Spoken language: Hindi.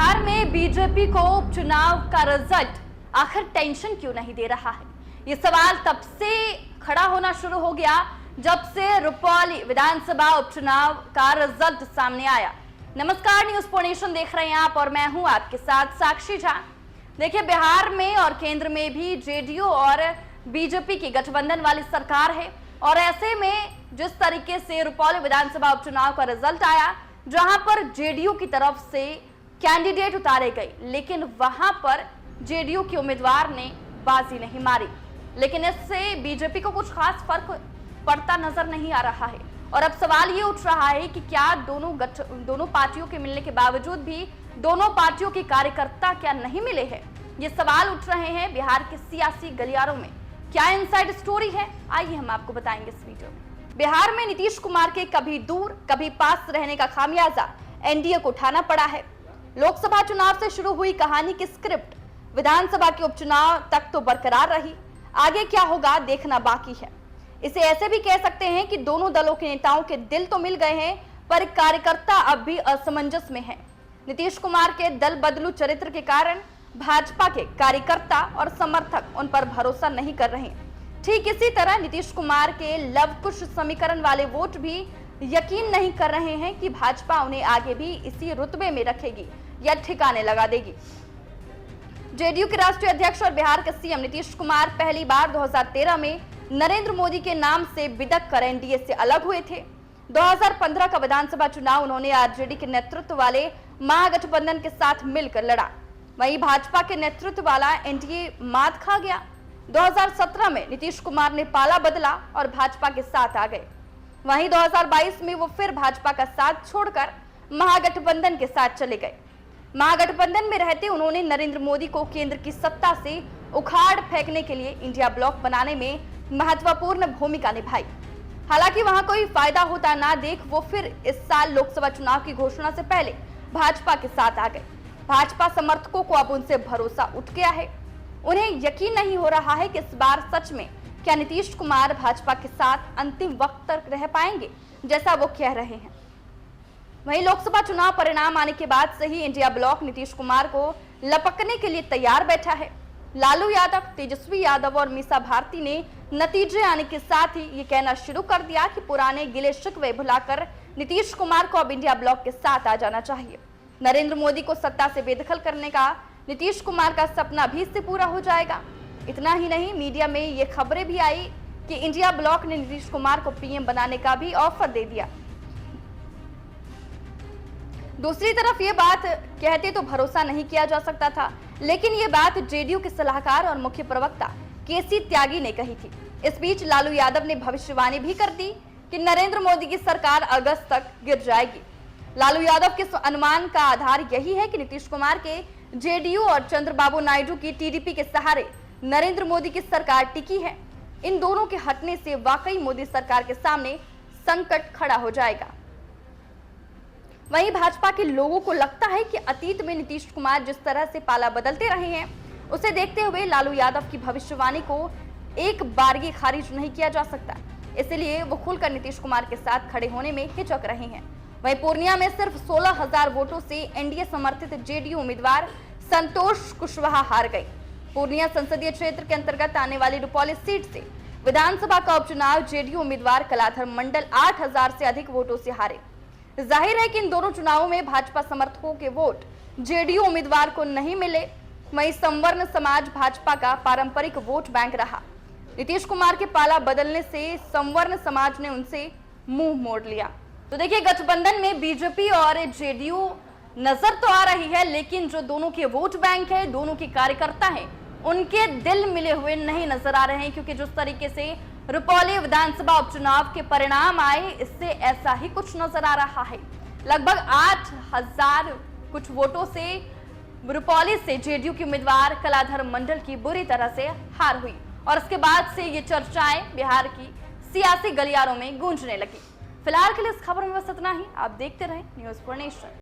बिहार में बीजेपी को उपचुनाव का रिजल्ट आखिर टेंशन क्यों नहीं दे रहा है, ये सवाल तब से खड़ा होना शुरू हो गया जब से रुपौली विधानसभा उपचुनाव का रिजल्ट सामने आया। नमस्कार, न्यूज पोनेशन देख रहे हैं आप और मैं हूं आपके साथ साक्षी झा। देखिए, बिहार में और केंद्र में भी जेडीयू और बीजेपी की गठबंधन वाली सरकार है और ऐसे में जिस तरीके से रुपौली विधानसभा उपचुनाव का रिजल्ट आया, जहां पर जेडीयू की तरफ से कैंडिडेट उतारे गए, लेकिन वहां पर जेडीयू के उम्मीदवार ने बाजी नहीं मारी। लेकिन इससे बीजेपी को कुछ खास फर्क पड़ता नजर नहीं आ रहा है और अब सवाल ये उठ रहा है कि क्या दोनों पार्टियों के मिलने के बावजूद भी दोनों पार्टियों के कार्यकर्ता क्या नहीं मिले हैं। ये सवाल उठ रहे हैं बिहार के सियासी गलियारों में। क्या इनसाइड स्टोरी है, आइए हम आपको बताएंगे इस वीडियो में। बिहार में नीतीश कुमार के कभी दूर कभी पास रहने का खामियाजा एनडीए को उठाना पड़ा है। लोकसभा चुनाव से शुरू हुई कहानी की स्क्रिप्ट विधानसभा के उपचुनाव तक तो बरकरार रही, आगे क्या होगा देखना बाकी है। इसे ऐसे भी कह सकते हैं कि दोनों दलों के नेताओं के दिल तो मिल गए हैं, पर कार्यकर्ता अब भी असमंजस में हैं। नीतीश कुमार के दल बदलू चरित्र के कारण भाजपा के कार्यकर्ता और समर्थक उन पर भरोसा नहीं कर रहे। ठीक इसी तरह नीतीश कुमार के लव कुश समीकरण वाले वोट भी यकीन नहीं कर रहे हैं कि भाजपा उन्हें आगे भी इसी रुतबे में रखेगी या ठिकाने लगा देगी। जेडीयू के राष्ट्रीय अध्यक्ष और बिहार के सीएम नीतीश कुमार पहली बार 2013 में नरेंद्र मोदी के नाम से बिदक कर एनडीए से अलग हुए थे। 2015 का विधानसभा चुनाव उन्होंने आरजेडी के नेतृत्व वाले महागठबंधन के साथ मिलकर लड़ा। वहीं भाजपा के नेतृत्व वाला एनडीए मात खा गया। 2017 में नीतीश कुमार ने पाला बदला और भाजपा के साथ आ गए। वहीं 2022 में वो फिर भाजपा का साथ छोड़कर महागठबंधन के साथ चले गए। महागठबंधन में रहते उन्होंने नरेंद्र मोदी को केंद्र की सत्ता से उखाड़ फेंकने के लिए इंडिया ब्लॉक बनाने में महत्वपूर्ण भूमिका निभाई। हालांकि वहां कोई फायदा होता ना देख वो फिर इस साल लोकसभा चुनाव की घोषणा से पहले भाजपा के साथ आ गए। भाजपा समर्थकों को अब उनसे भरोसा उठ गया है। उन्हें यकीन नहीं हो रहा है कि इस बार सच में क्या नीतीश कुमार भाजपा के साथ अंतिम वक्त तक रह पाएंगे, जैसा वो कह रहे हैं। वहीं लोकसभा चुनाव परिणाम आने के बाद से ही इंडिया ब्लॉक नीतीश कुमार को लपकने के लिए तैयार बैठा है। लालू यादव, तेजस्वी यादव और मीसा भारती ने नतीजे आने के साथ ही ये कहना शुरू कर दिया कि पुराने गिले शिकवे भुलाकर नीतीश कुमार को अब इंडिया ब्लॉक के साथ आ जाना चाहिए। नरेंद्र मोदी को सत्ता से बेदखल करने का नीतीश कुमार का सपना भी इससे पूरा हो जाएगा। इतना ही नहीं, मीडिया में ये खबरें भी आई कि इंडिया ब्लॉक ने नीतीश कुमार को पीएम बनाने का भी ऑफर दे दिया। दूसरी तरफ ये बात कहते तो भरोसा नहीं किया जा सकता था, लेकिन ये बात जेडीयू के सलाहकार और मुख्य प्रवक्ता केसी त्यागी ने कही थी। इस बीच लालू यादव ने भविष्यवाणी भी कर दी कि नरेंद्र मोदी की सरकार अगस्त तक गिर जाएगी। लालू यादव के अनुमान का आधार यही है कि नीतीश कुमार के जेडीयू और चंद्रबाबू नायडू की टीडीपी के सहारे नरेंद्र मोदी की सरकार टिकी है। इन दोनों के हटने से वाकई मोदी सरकार के सामने संकट खड़ा हो जाएगा। वहीं भाजपा के लोगों को लगता है कि अतीत में नीतीश कुमार जिस तरह से पाला बदलते रहे हैं, उसे देखते हुए लालू यादव की भविष्यवाणी को एक बारगी खारिज नहीं किया जा सकता। इसलिए वो खुलकर नीतीश कुमार के साथ खड़े होने में हिचक रहे हैं। वहीं पूर्णिया में सिर्फ 16,000 वोटों से एनडीए समर्थित जेडीयू उम्मीदवार संतोष कुशवाहा हार गए। पूर्णिया संसदीय क्षेत्र के अंतर्गत आने वाली रुपौली सीट से विधानसभा का उपचुनाव जेडीयू उम्मीदवार कलाधर मंडल 8,000 से अधिक वोटों से हारे। जाहिर है कि इन दोनों चुनावों में भाजपा समर्थकों के वोट जेडीयू उम्मीदवार को नहीं मिले। वहीं संवर्ण समाज भाजपा का पारंपरिक वोट बैंक रहा। नीतीश कुमार के पाला बदलने से संवर्ण समाज ने उनसे मुंह मोड़ लिया। तो देखिए, गठबंधन में बीजेपी और जेडीयू नजर तो आ रही है, लेकिन जो दोनों के वोट बैंक है, दोनों के कार्यकर्ता हैं, उनके दिल मिले हुए नहीं नजर आ रहे हैं। क्योंकि जिस तरीके से रुपौली विधानसभा उपचुनाव के परिणाम आए, इससे ऐसा ही कुछ नजर आ रहा है। लगभग 8,000 कुछ वोटों से रुपौली से जेडीयू के उम्मीदवार कलाधर मंडल की बुरी तरह से हार हुई और उसके बाद से ये चर्चाएं बिहार की सियासी गलियारों में गूंजने लगी। फिलहाल के लिए इस खबर में बस इतना ही। आप देखते रहें न्यूज पोनेशन।